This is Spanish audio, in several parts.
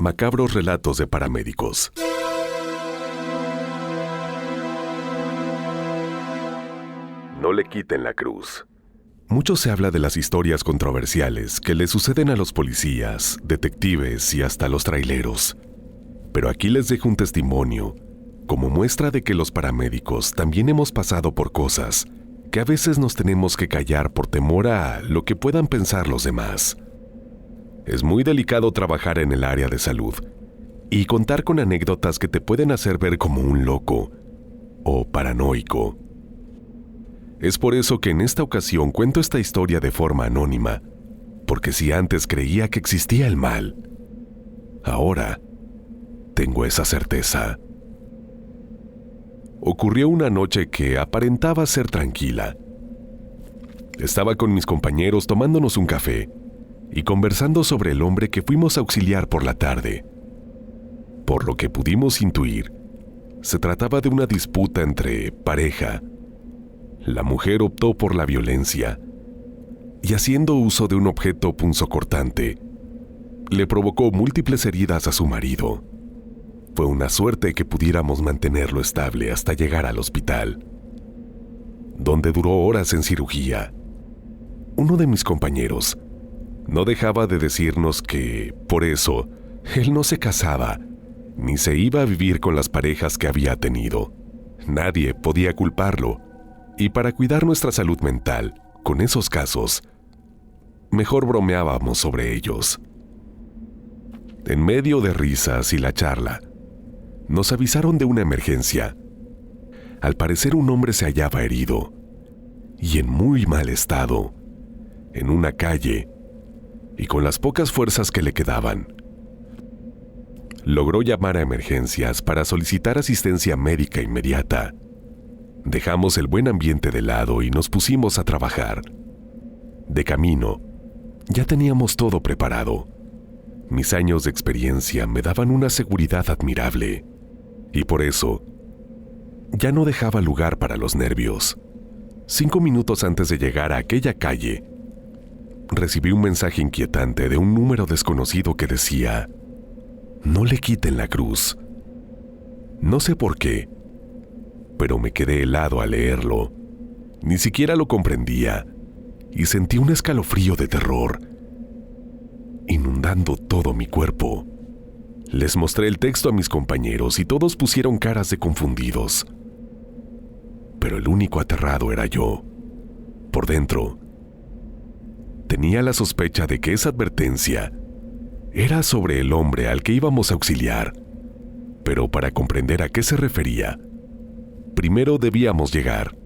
Macabros relatos de paramédicos. No le quiten la cruz. Mucho se habla de las historias controversiales que le suceden a los policías, detectives y hasta los traileros. Pero aquí les dejo un testimonio, como muestra de que los paramédicos también hemos pasado por cosas que a veces nos tenemos que callar por temor a lo que puedan pensar los demás. Es muy delicado trabajar en el área de salud y contar con anécdotas que te pueden hacer ver como un loco o paranoico. Es por eso que en esta ocasión cuento esta historia de forma anónima, porque si antes creía que existía el mal, ahora tengo esa certeza. Ocurrió una noche que aparentaba ser tranquila. Estaba con mis compañeros tomándonos un café y conversando sobre el hombre que fuimos a auxiliar por la tarde. Por lo que pudimos intuir, se trataba de una disputa entre pareja. La mujer optó por la violencia y, haciendo uso de un objeto punzocortante, le provocó múltiples heridas a su marido. Fue una suerte que pudiéramos mantenerlo estable hasta llegar al hospital, donde duró horas en cirugía. Uno de mis compañeros no dejaba de decirnos que, por eso, él no se casaba ni se iba a vivir con las parejas que había tenido. Nadie podía culparlo. Y para cuidar nuestra salud mental, con esos casos, mejor bromeábamos sobre ellos. En medio de risas y la charla, nos avisaron de una emergencia. Al parecer un hombre se hallaba herido y en muy mal estado, en una calle, y con las pocas fuerzas que le quedaban. Logró llamar a emergencias para solicitar asistencia médica inmediata. Dejamos el buen ambiente de lado y nos pusimos a trabajar. De camino, ya teníamos todo preparado. Mis años de experiencia me daban una seguridad admirable, y por eso, ya no dejaba lugar para los nervios. 5 minutos antes de llegar a aquella calle, recibí un mensaje inquietante de un número desconocido que decía: no le quiten la cruz. No sé por qué, pero me quedé helado al leerlo. Ni siquiera lo comprendía y sentí un escalofrío de terror inundando todo mi cuerpo. Les mostré el texto a mis compañeros y todos pusieron caras de confundidos. Pero el único aterrado era yo. Por dentro, tenía la sospecha de que esa advertencia era sobre el hombre al que íbamos a auxiliar. Pero para comprender a qué se refería, primero debíamos llegar.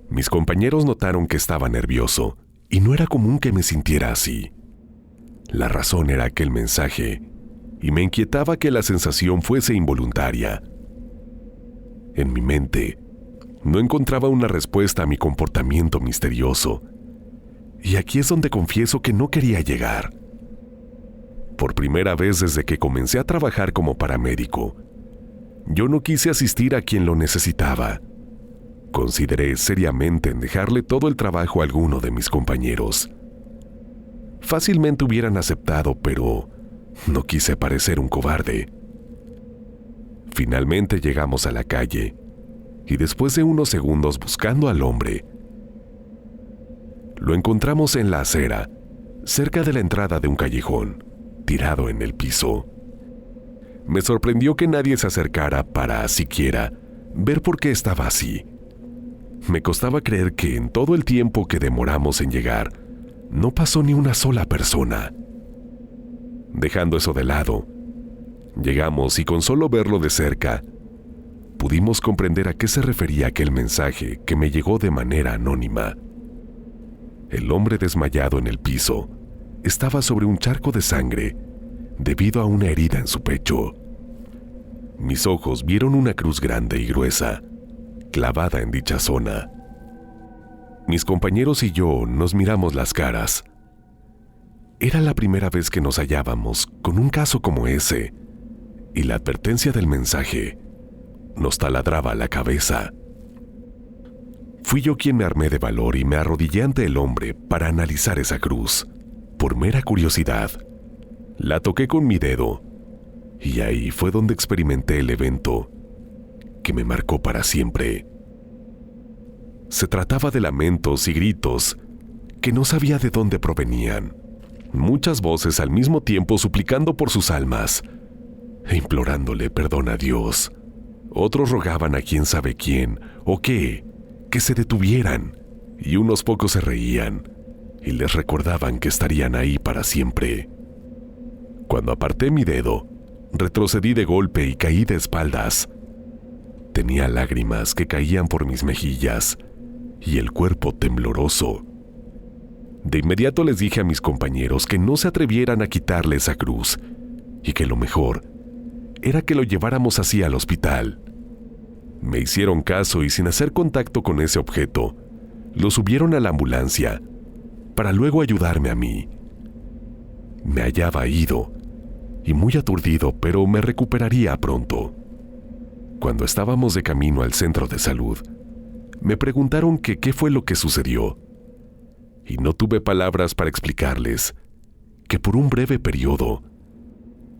Mis compañeros notaron que estaba nervioso y no era común que me sintiera así. La razón era aquel mensaje y me inquietaba que la sensación fuese involuntaria. En mi mente, no encontraba una respuesta a mi comportamiento misterioso, y aquí es donde confieso que no quería llegar. Por primera vez desde que comencé a trabajar como paramédico, yo no quise asistir a quien lo necesitaba. Consideré seriamente en dejarle todo el trabajo a alguno de mis compañeros. Fácilmente hubieran aceptado, pero no quise parecer un cobarde. Finalmente llegamos a la calle, y después de unos segundos buscando al hombre, lo encontramos en la acera, cerca de la entrada de un callejón, tirado en el piso. Me sorprendió que nadie se acercara para siquiera ver por qué estaba así. Me costaba creer que en todo el tiempo que demoramos en llegar, no pasó ni una sola persona. Dejando eso de lado, llegamos y con solo verlo de cerca, pudimos comprender a qué se refería aquel mensaje que me llegó de manera anónima. El hombre desmayado en el piso estaba sobre un charco de sangre debido a una herida en su pecho. Mis ojos vieron una cruz grande y gruesa, clavada en dicha zona. Mis compañeros y yo nos miramos las caras. Era la primera vez que nos hallábamos con un caso como ese, y la advertencia del mensaje nos taladraba la cabeza. Fui yo quien me armé de valor y me arrodillé ante el hombre para analizar esa cruz. Por mera curiosidad, la toqué con mi dedo Y ahí fue donde experimenté el evento que me marcó para siempre. Se trataba de lamentos y gritos que no sabía de dónde provenían. Muchas voces al mismo tiempo suplicando por sus almas e implorándole perdón a Dios. Otros rogaban a quién sabe quién o qué, que se detuvieran, y unos pocos se reían y les recordaban que estarían ahí para siempre. Cuando aparté mi dedo, retrocedí de golpe y caí de espaldas. Tenía lágrimas que caían por mis mejillas y el cuerpo tembloroso. De inmediato les dije a mis compañeros que no se atrevieran a quitarle esa cruz y que lo mejor era que lo lleváramos así al hospital. Me hicieron caso y sin hacer contacto con ese objeto, lo subieron a la ambulancia para luego ayudarme a mí. Me hallaba ido y muy aturdido, pero me recuperaría pronto. Cuando estábamos de camino al centro de salud, me preguntaron que qué fue lo que sucedió, y no tuve palabras para explicarles que por un breve periodo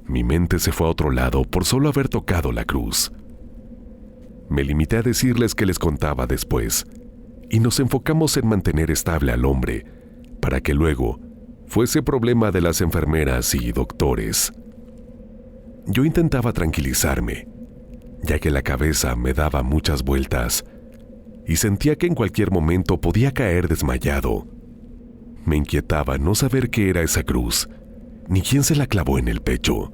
mi mente se fue a otro lado por solo haber tocado la cruz. Me limité a decirles que les contaba después, y nos enfocamos en mantener estable al hombre para que luego fuese problema de las enfermeras y doctores. Yo intentaba tranquilizarme, ya que la cabeza me daba muchas vueltas y sentía que en cualquier momento podía caer desmayado. Me inquietaba no saber qué era esa cruz, ni quién se la clavó en el pecho.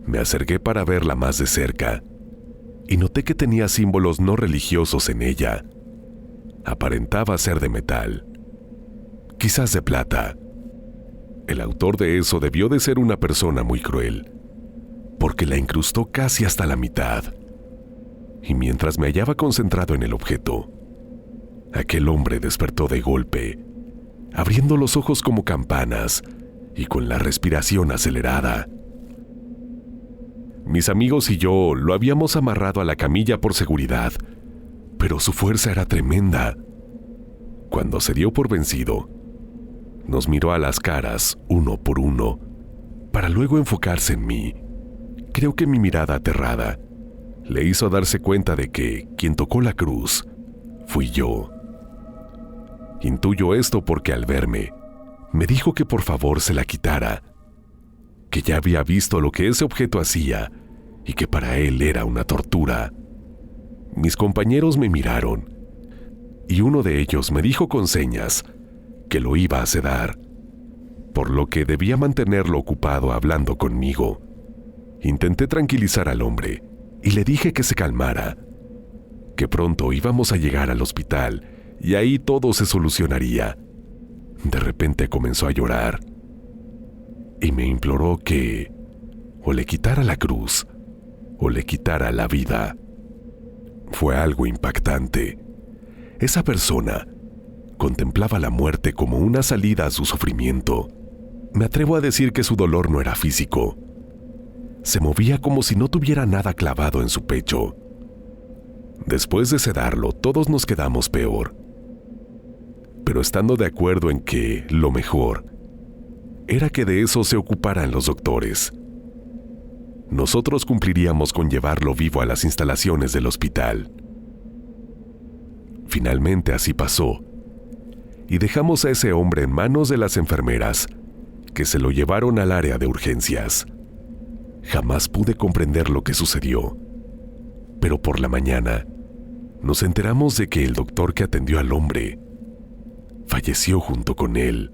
Me acerqué para verla más de cerca y noté que tenía símbolos no religiosos en ella. Aparentaba ser de metal, quizás de plata. El autor de eso debió de ser una persona muy cruel, porque la incrustó casi hasta la mitad. Y mientras me hallaba concentrado en el objeto, aquel hombre despertó de golpe, abriendo los ojos como campanas y con la respiración acelerada. Mis amigos y yo lo habíamos amarrado a la camilla por seguridad, pero su fuerza era tremenda. Cuando se dio por vencido, nos miró a las caras uno por uno, para luego enfocarse en mí. Creo que mi mirada aterrada le hizo darse cuenta de que quien tocó la cruz fui yo. Intuyo esto porque al verme, me dijo que por favor se la quitara, que ya había visto lo que ese objeto hacía y que para él era una tortura. Mis compañeros me miraron y uno de ellos me dijo con señas que lo iba a sedar, por lo que debía mantenerlo ocupado hablando conmigo. Intenté tranquilizar al hombre y le dije que se calmara, que pronto íbamos a llegar al hospital y ahí todo se solucionaría. De repente comenzó a llorar y me imploró que o le quitara la cruz o le quitara la vida. Fue algo impactante. Esa persona contemplaba la muerte como una salida a su sufrimiento. Me atrevo a decir que su dolor no era físico. Se movía como si no tuviera nada clavado en su pecho. Después de sedarlo, todos nos quedamos peor. Pero estando de acuerdo en que lo mejor era que de eso se ocuparan los doctores. Nosotros cumpliríamos con llevarlo vivo a las instalaciones del hospital. Finalmente así pasó, y dejamos a ese hombre en manos de las enfermeras, que se lo llevaron al área de urgencias. Jamás pude comprender lo que sucedió, pero por la mañana nos enteramos de que el doctor que atendió al hombre falleció junto con él.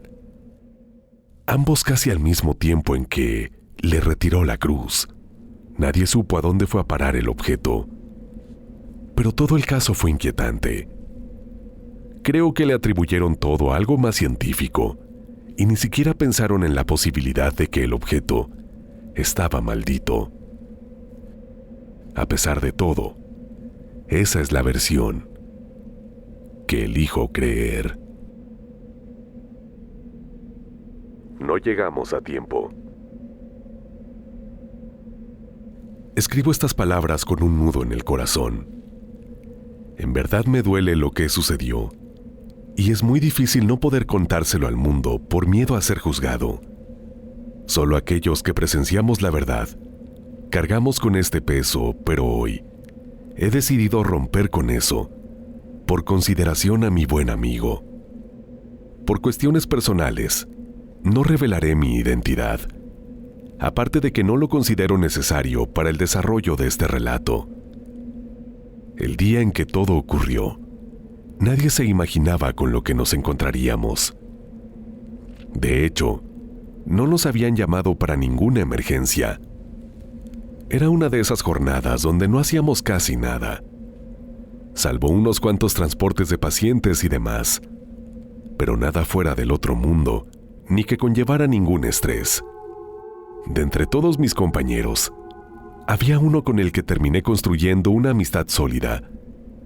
Ambos casi al mismo tiempo en que le retiró la cruz. Nadie supo a dónde fue a parar el objeto, pero todo el caso fue inquietante. Creo que le atribuyeron todo a algo más científico y ni siquiera pensaron en la posibilidad de que el objeto estaba maldito. A pesar de todo, esa es la versión que elijo creer. No llegamos a tiempo. Escribo estas palabras con un nudo en el corazón. En verdad me duele lo que sucedió, y es muy difícil no poder contárselo al mundo por miedo a ser juzgado. Solo aquellos que presenciamos la verdad Cargamos con este peso, pero hoy he decidido romper con eso, por consideración a mi buen amigo. Por cuestiones personales, no revelaré mi identidad, aparte de que no lo considero necesario para el desarrollo de este relato. El día en que todo ocurrió, nadie se imaginaba con lo que nos encontraríamos. De hecho, no nos habían llamado para ninguna emergencia. Era una de esas jornadas donde no hacíamos casi nada, salvo unos cuantos transportes de pacientes y demás, pero nada fuera del otro mundo, ni que conllevara ningún estrés. De entre todos mis compañeros, había uno con el que terminé construyendo una amistad sólida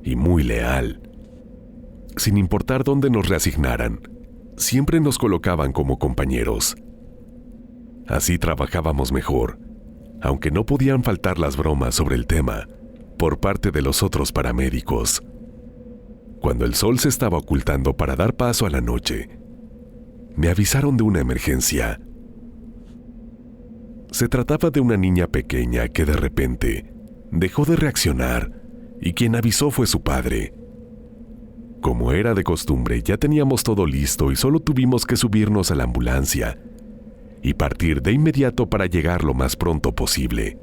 y muy leal. Sin importar dónde nos reasignaran, siempre nos colocaban como compañeros. Así trabajábamos mejor, aunque no podían faltar las bromas sobre el tema por parte de los otros paramédicos. Cuando el sol se estaba ocultando para dar paso a la noche, me avisaron de una emergencia. Se trataba de una niña pequeña que de repente dejó de reaccionar y quien avisó fue su padre. Como era de costumbre, ya teníamos todo listo y solo tuvimos que subirnos a la ambulancia y partir de inmediato para llegar lo más pronto posible.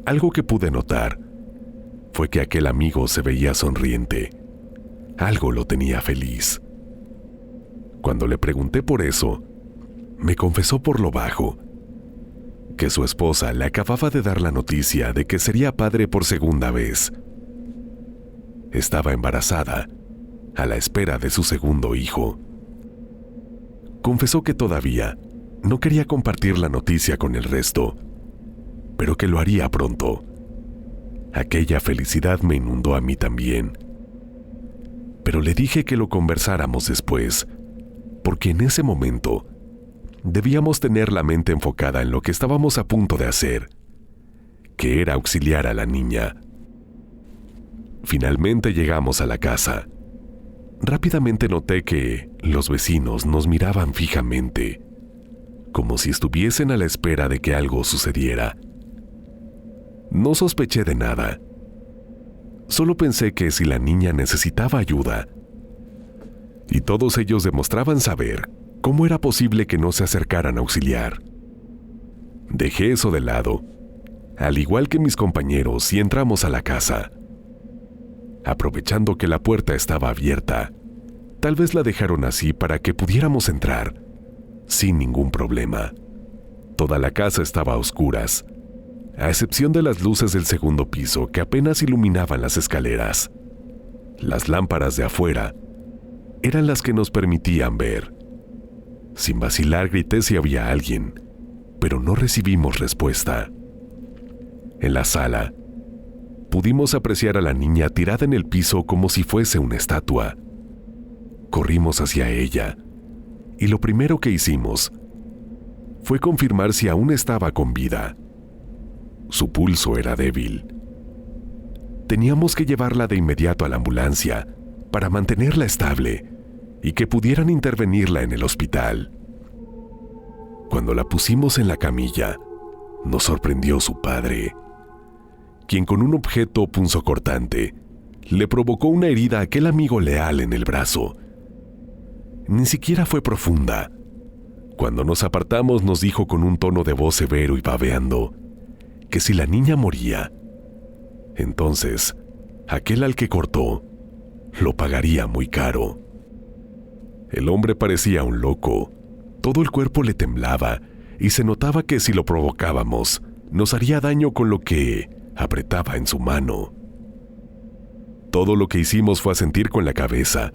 Algo que pude notar fue que aquel amigo se veía sonriente. Algo lo tenía feliz. Cuando le pregunté por eso, me confesó por lo bajo que su esposa le acababa de dar la noticia de que sería padre por segunda vez. Estaba embarazada, a la espera de su segundo hijo. Confesó que todavía no quería compartir la noticia con el resto, pero que lo haría pronto. Aquella felicidad me inundó a mí también. Pero le dije que lo conversáramos después, porque en ese momento debíamos tener la mente enfocada en lo que estábamos a punto de hacer, que era auxiliar a la niña. Finalmente llegamos a la casa. Rápidamente noté que los vecinos nos miraban fijamente, como si estuviesen a la espera de que algo sucediera. No sospeché de nada. Solo pensé que si la niña necesitaba ayuda, y todos ellos demostraban saber cómo era posible que no se acercaran a auxiliar. Dejé eso de lado, al igual que mis compañeros, y entramos a la casa. Aprovechando que la puerta estaba abierta, tal vez la dejaron así para que pudiéramos entrar, sin ningún problema. Toda la casa estaba a oscuras, a excepción de las luces del segundo piso que apenas iluminaban las escaleras. Las lámparas de afuera eran las que nos permitían ver. Sin vacilar grité si había alguien, pero no recibimos respuesta. En la sala, pudimos apreciar a la niña tirada en el piso como si fuese una estatua. Corrimos hacia ella, y lo primero que hicimos fue confirmar si aún estaba con vida. Su pulso era débil. Teníamos que llevarla de inmediato a la ambulancia para mantenerla estable y que pudieran intervenirla en el hospital. Cuando la pusimos en la camilla, nos sorprendió su padre, quien con un objeto punzocortante le provocó una herida a aquel amigo leal en el brazo. Ni siquiera fue profunda. Cuando nos apartamos nos dijo con un tono de voz severo y babeando que si la niña moría, entonces aquel al que cortó lo pagaría muy caro. El hombre parecía un loco. Todo el cuerpo le temblaba y se notaba que si lo provocábamos, nos haría daño con lo que apretaba en su mano. Todo lo que hicimos fue asentir con la cabeza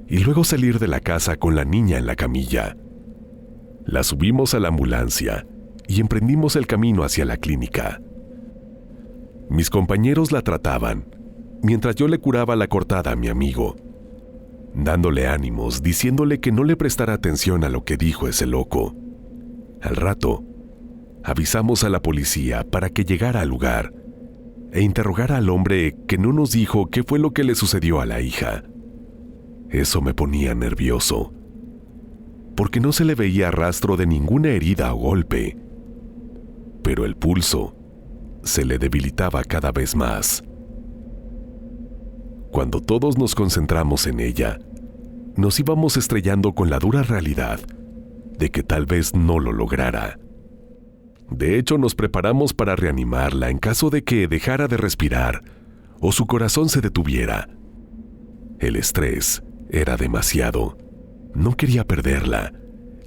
y luego salir de la casa con la niña en la camilla. La subimos a la ambulancia y emprendimos el camino hacia la clínica. Mis compañeros la trataban, mientras yo le curaba la cortada a mi amigo, dándole ánimos, diciéndole que no le prestara atención a lo que dijo ese loco. Al rato, avisamos a la policía para que llegara al lugar e interrogara al hombre que no nos dijo qué fue lo que le sucedió a la hija. Eso me ponía nervioso, porque no se le veía rastro de ninguna herida o golpe, pero el pulso se le debilitaba cada vez más. Cuando todos nos concentramos en ella, nos íbamos estrellando con la dura realidad de que tal vez no lo lograra. De hecho, nos preparamos para reanimarla en caso de que dejara de respirar o su corazón se detuviera. El estrés era demasiado. No quería perderla,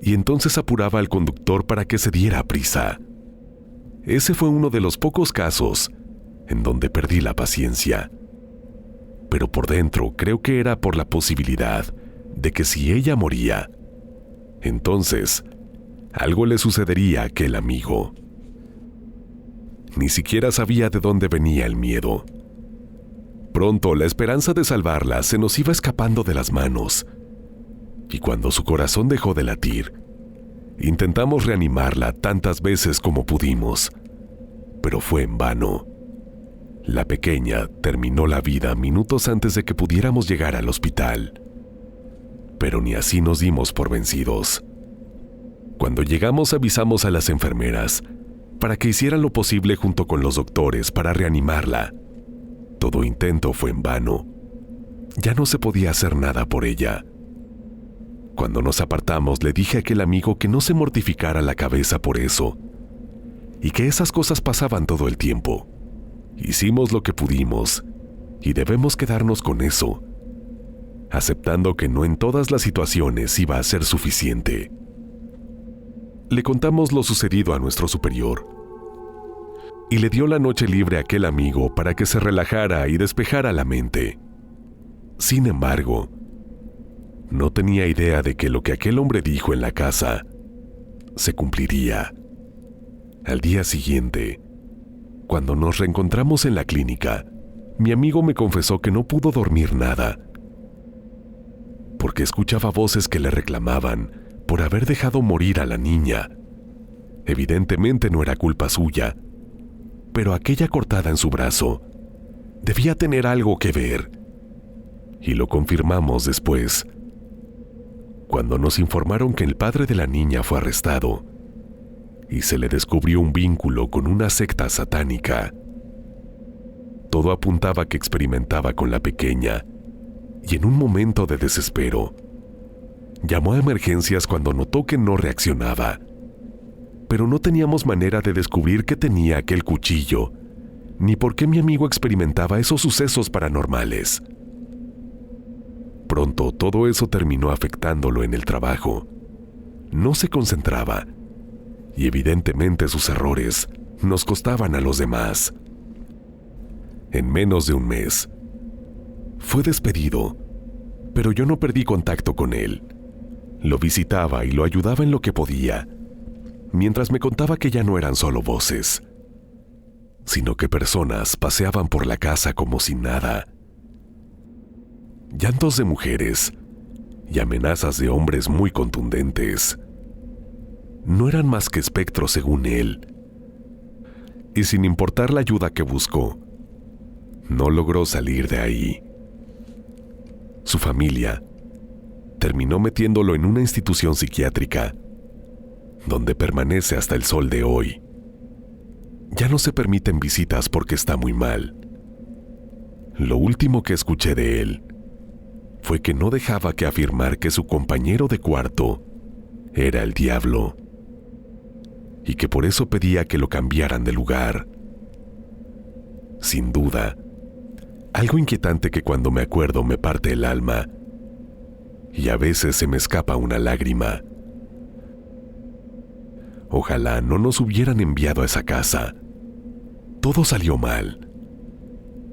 y entonces apuraba al conductor para que se diera prisa. Ese fue uno de los pocos casos en donde perdí la paciencia. Pero por dentro creo que era por la posibilidad de que si ella moría, entonces algo le sucedería a aquel amigo. Ni siquiera sabía de dónde venía el miedo. Pronto la esperanza de salvarla se nos iba escapando de las manos, y cuando su corazón dejó de latir, intentamos reanimarla tantas veces como pudimos, pero fue en vano. La pequeña terminó la vida minutos antes de que pudiéramos llegar al hospital, pero ni así nos dimos por vencidos. Cuando llegamos avisamos a las enfermeras para que hicieran lo posible junto con los doctores para reanimarla. Todo intento fue en vano. Ya no se podía hacer nada por ella. Cuando nos apartamos le dije a aquel amigo que no se mortificara la cabeza por eso, y que esas cosas pasaban todo el tiempo. Hicimos lo que pudimos, y debemos quedarnos con eso, aceptando que no en todas las situaciones iba a ser suficiente. Le contamos lo sucedido a nuestro superior, y le dio la noche libre a aquel amigo para que se relajara y despejara la mente. Sin embargo, no tenía idea de que lo que aquel hombre dijo en la casa se cumpliría. Al día siguiente, cuando nos reencontramos en la clínica, mi amigo me confesó que no pudo dormir nada, porque escuchaba voces que le reclamaban por haber dejado morir a la niña. Evidentemente no era culpa suya, pero aquella cortada en su brazo debía tener algo que ver, y lo confirmamos después, cuando nos informaron que el padre de la niña fue arrestado y se le descubrió un vínculo con una secta satánica. Todo apuntaba que experimentaba con la pequeña, y en un momento de desespero, llamó a emergencias cuando notó que no reaccionaba, pero no teníamos manera de descubrir qué tenía aquel cuchillo, ni por qué mi amigo experimentaba esos sucesos paranormales. Pronto todo eso terminó afectándolo en el trabajo. No se concentraba, y evidentemente sus errores nos costaban a los demás. En menos de un mes, fue despedido, pero yo no perdí contacto con él. Lo visitaba y lo ayudaba en lo que podía, mientras me contaba que ya no eran solo voces, sino que personas paseaban por la casa como si nada. Llantos de mujeres y amenazas de hombres muy contundentes. No eran más que espectros según él. Y sin importar la ayuda que buscó, no logró salir de ahí. Su familia terminó metiéndolo en una institución psiquiátrica, donde permanece hasta el sol de hoy. Ya no se permiten visitas porque está muy mal. Lo último que escuché de él fue que no dejaba que afirmar que su compañero de cuarto era el diablo, y que por eso pedía que lo cambiaran de lugar. Sin duda, algo inquietante que cuando me acuerdo me parte el alma, y a veces se me escapa una lágrima. Ojalá no nos hubieran enviado a esa casa. Todo salió mal.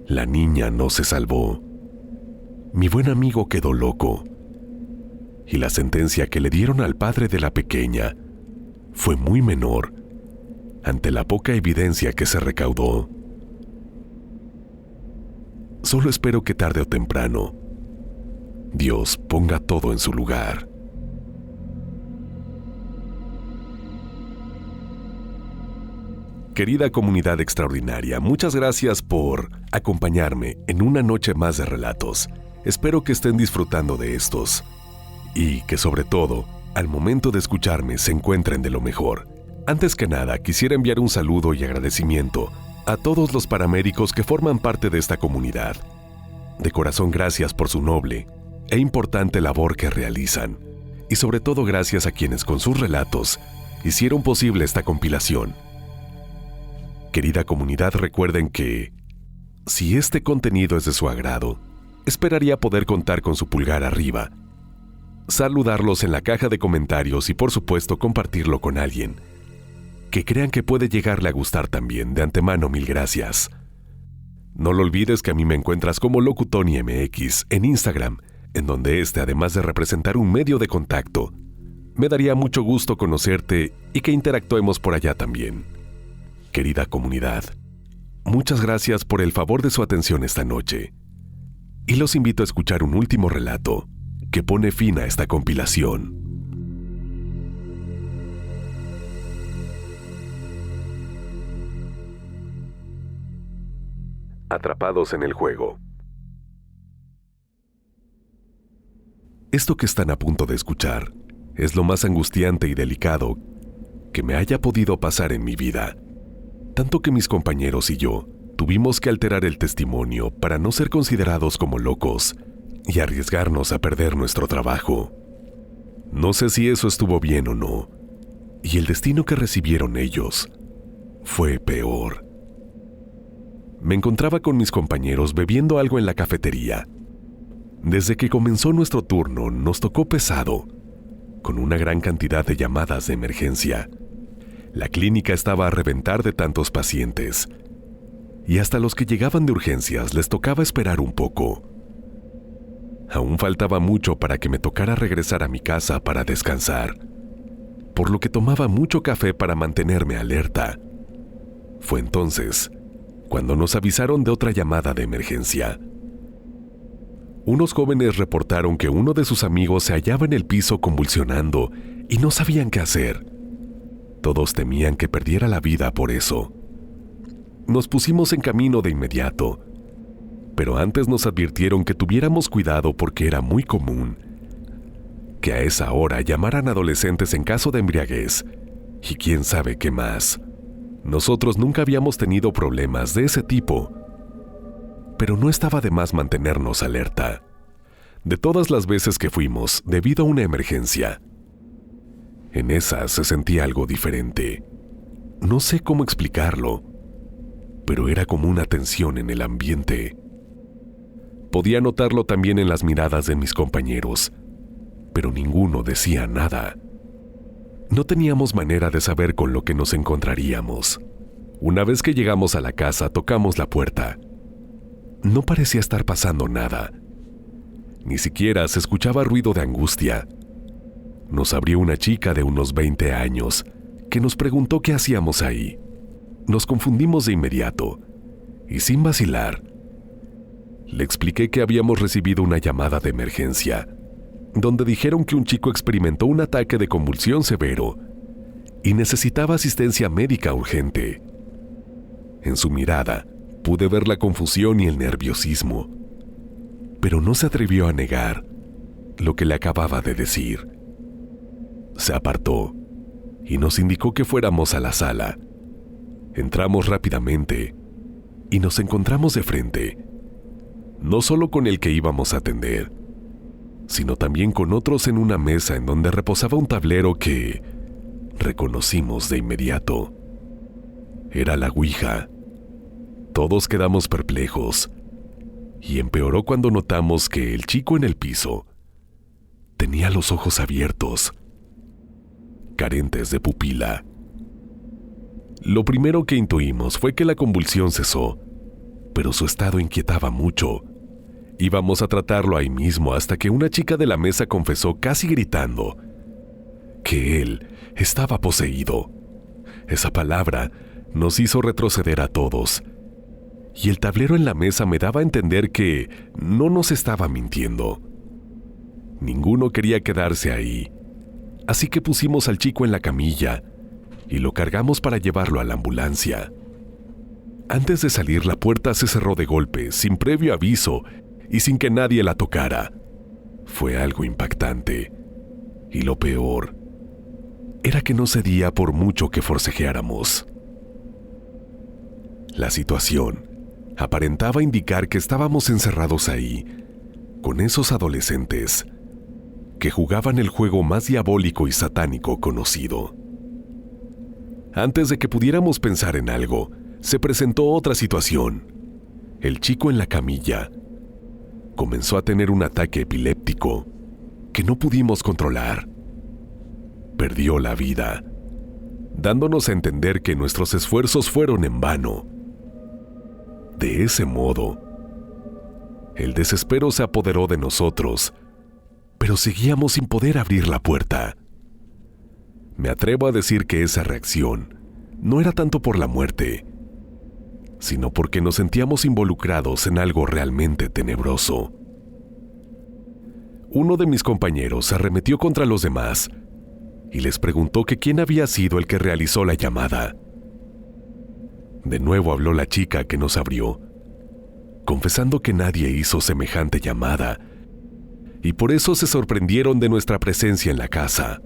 La niña no se salvó. Mi buen amigo quedó loco, y la sentencia que le dieron al padre de la pequeña fue muy menor ante la poca evidencia que se recaudó. Solo espero que tarde o temprano Dios ponga todo en su lugar. Querida comunidad extraordinaria, muchas gracias por acompañarme en una noche más de relatos. Espero que estén disfrutando de estos y que sobre todo, al momento de escucharme, se encuentren de lo mejor. Antes que nada, quisiera enviar un saludo y agradecimiento A todos los paramédicos que forman parte de esta comunidad, de corazón gracias por su noble e importante labor que realizan, y sobre todo gracias a quienes con sus relatos hicieron posible esta compilación. Querida comunidad, recuerden que, si este contenido es de su agrado, esperaría poder contar con su pulgar arriba, saludarlos en la caja de comentarios y por supuesto compartirlo con alguien que crean que puede llegarle a gustar también. De antemano, mil gracias. No lo olvides que a mí me encuentras como LocuTonyMX en Instagram, en donde además de representar un medio de contacto, me daría mucho gusto conocerte y que interactuemos por allá también. Querida comunidad, muchas gracias por el favor de su atención esta noche. Y los invito a escuchar un último relato que pone fin a esta compilación. Atrapados en el juego. Esto que están a punto de escuchar es lo más angustiante y delicado que me haya podido pasar en mi vida, tanto que mis compañeros y yo tuvimos que alterar el testimonio para no ser considerados como locos y arriesgarnos a perder nuestro trabajo. No sé si eso estuvo bien o no, y el destino que recibieron ellos fue peor. Me encontraba con mis compañeros bebiendo algo en la cafetería. Desde que comenzó nuestro turno nos tocó pesado, con una gran cantidad de llamadas de emergencia. La clínica estaba a reventar de tantos pacientes, y hasta los que llegaban de urgencias les tocaba esperar un poco. Aún faltaba mucho para que me tocara regresar a mi casa para descansar, por lo que tomaba mucho café para mantenerme alerta. Fue entonces cuando nos avisaron de otra llamada de emergencia. Unos jóvenes reportaron que uno de sus amigos se hallaba en el piso convulsionando y no sabían qué hacer. Todos temían que perdiera la vida por eso. Nos pusimos en camino de inmediato, pero antes nos advirtieron que tuviéramos cuidado porque era muy común que a esa hora llamaran adolescentes en caso de embriaguez y quién sabe qué más. Nosotros nunca habíamos tenido problemas de ese tipo, pero no estaba de más mantenernos alerta. De todas las veces que fuimos debido a una emergencia, en esa se sentía algo diferente. No sé cómo explicarlo, pero era como una tensión en el ambiente. Podía notarlo también en las miradas de mis compañeros, pero ninguno decía nada. No teníamos manera de saber con lo que nos encontraríamos. Una vez que llegamos a la casa, tocamos la puerta. No parecía estar pasando nada. Ni siquiera se escuchaba ruido de angustia. Nos abrió una chica de unos 20 años, que nos preguntó qué hacíamos ahí. Nos confundimos de inmediato, y sin vacilar, le expliqué que habíamos recibido una llamada de emergencia, donde dijeron que un chico experimentó un ataque de convulsión severo y necesitaba asistencia médica urgente. En su mirada pude ver la confusión y el nerviosismo, pero no se atrevió a negar lo que le acababa de decir. Se apartó y nos indicó que fuéramos a la sala. Entramos rápidamente y nos encontramos de frente, no solo con el que íbamos a atender, sino también con otros en una mesa en donde reposaba un tablero que reconocimos de inmediato. Era la Ouija. Todos quedamos perplejos, y empeoró cuando notamos que el chico en el piso tenía los ojos abiertos, carentes de pupila. Lo primero que intuimos fue que la convulsión cesó, pero su estado inquietaba mucho. Íbamos a tratarlo ahí mismo hasta que una chica de la mesa confesó casi gritando que él estaba poseído. Esa palabra nos hizo retroceder a todos, y el tablero en la mesa me daba a entender que no nos estaba mintiendo. Ninguno quería quedarse ahí, así que pusimos al chico en la camilla y lo cargamos para llevarlo a la ambulancia. Antes de salir, la puerta se cerró de golpe, sin previo aviso y sin que nadie la tocara. Fue algo impactante, y lo peor era que no cedía por mucho que forcejeáramos. La situación aparentaba indicar que estábamos encerrados ahí, con esos adolescentes que jugaban el juego más diabólico y satánico conocido. Antes de que pudiéramos pensar en algo, se presentó otra situación. El chico en la camilla comenzó a tener un ataque epiléptico que no pudimos controlar. Perdió la vida, dándonos a entender que nuestros esfuerzos fueron en vano. De ese modo, el desespero se apoderó de nosotros, pero seguíamos sin poder abrir la puerta. Me atrevo a decir que esa reacción no era tanto por la muerte, sino porque nos sentíamos involucrados en algo realmente tenebroso. Uno de mis compañeros se arremetió contra los demás y les preguntó que quién había sido el que realizó la llamada. De nuevo habló la chica que nos abrió, confesando que nadie hizo semejante llamada y por eso se sorprendieron de nuestra presencia en la casa.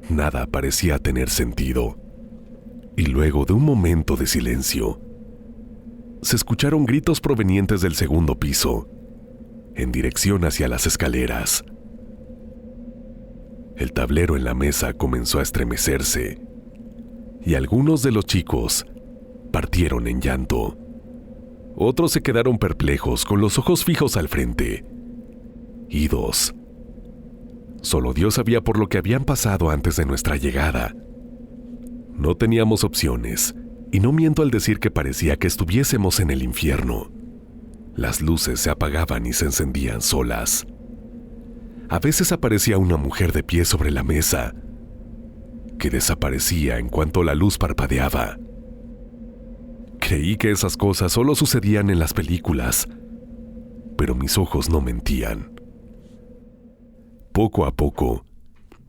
Nada parecía tener sentido, y luego de un momento de silencio, se escucharon gritos provenientes del segundo piso, en dirección hacia las escaleras. El tablero en la mesa comenzó a estremecerse, y algunos de los chicos partieron en llanto. Otros se quedaron perplejos con los ojos fijos al frente, idos. Solo Dios sabía por lo que habían pasado antes de nuestra llegada. No teníamos opciones, y no miento al decir que parecía que estuviésemos en el infierno. Las luces se apagaban y se encendían solas. A veces aparecía una mujer de pie sobre la mesa, que desaparecía en cuanto la luz parpadeaba. Creí que esas cosas solo sucedían en las películas, pero mis ojos no mentían. Poco a poco,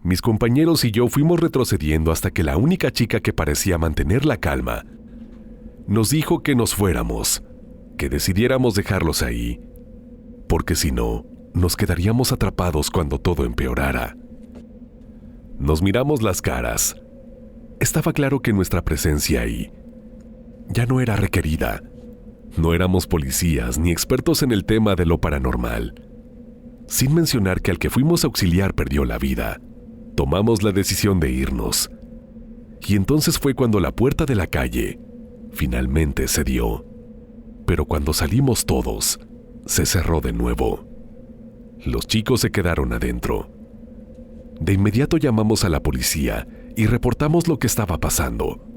mis compañeros y yo fuimos retrocediendo hasta que la única chica que parecía mantener la calma nos dijo que nos fuéramos, que decidiéramos dejarlos ahí, porque si no, nos quedaríamos atrapados cuando todo empeorara. Nos miramos las caras. Estaba claro que nuestra presencia ahí ya no era requerida. No éramos policías ni expertos en el tema de lo paranormal. Sin mencionar que al que fuimos a auxiliar perdió la vida, tomamos la decisión de irnos. Y entonces fue cuando la puerta de la calle finalmente se dio. Pero cuando salimos todos, se cerró de nuevo. Los chicos se quedaron adentro. De inmediato llamamos a la policía y reportamos lo que estaba pasando.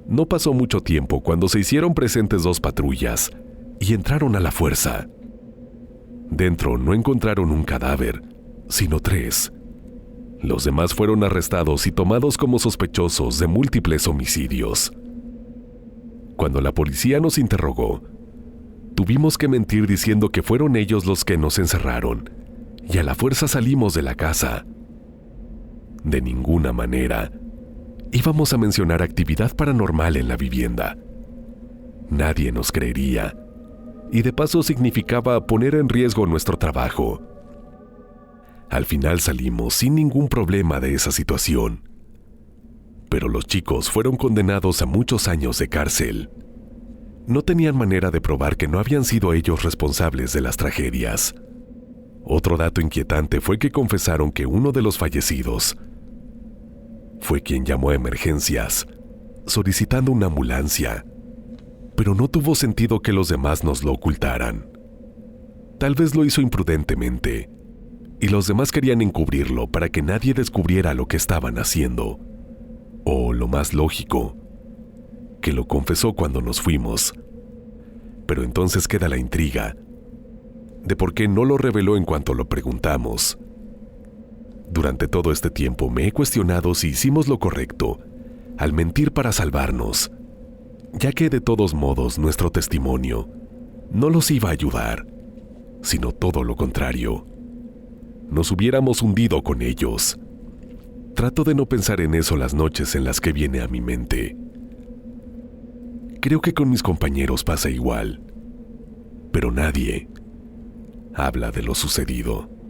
No pasó mucho tiempo cuando se hicieron presentes 2 patrullas y entraron a la fuerza. Dentro no encontraron un cadáver, sino 3. Los demás fueron arrestados y tomados como sospechosos de múltiples homicidios. Cuando la policía nos interrogó, tuvimos que mentir diciendo que fueron ellos los que nos encerraron y a la fuerza salimos de la casa. De ninguna manera íbamos a mencionar actividad paranormal en la vivienda. Nadie nos creería, y de paso significaba poner en riesgo nuestro trabajo. Al final salimos sin ningún problema de esa situación, pero los chicos fueron condenados a muchos años de cárcel. No tenían manera de probar que no habían sido ellos responsables de las tragedias. Otro dato inquietante fue que confesaron que uno de los fallecidos fue quien llamó a emergencias, solicitando una ambulancia, pero no tuvo sentido que los demás nos lo ocultaran. Tal vez lo hizo imprudentemente, y los demás querían encubrirlo para que nadie descubriera lo que estaban haciendo. O, lo más lógico, que lo confesó cuando nos fuimos. Pero entonces queda la intriga de por qué no lo reveló en cuanto lo preguntamos. Durante todo este tiempo me he cuestionado si hicimos lo correcto al mentir para salvarnos, ya que de todos modos nuestro testimonio no los iba a ayudar, sino todo lo contrario. Nos hubiéramos hundido con ellos. Trato de no pensar en eso las noches en las que viene a mi mente. Creo que con mis compañeros pasa igual, pero nadie habla de lo sucedido.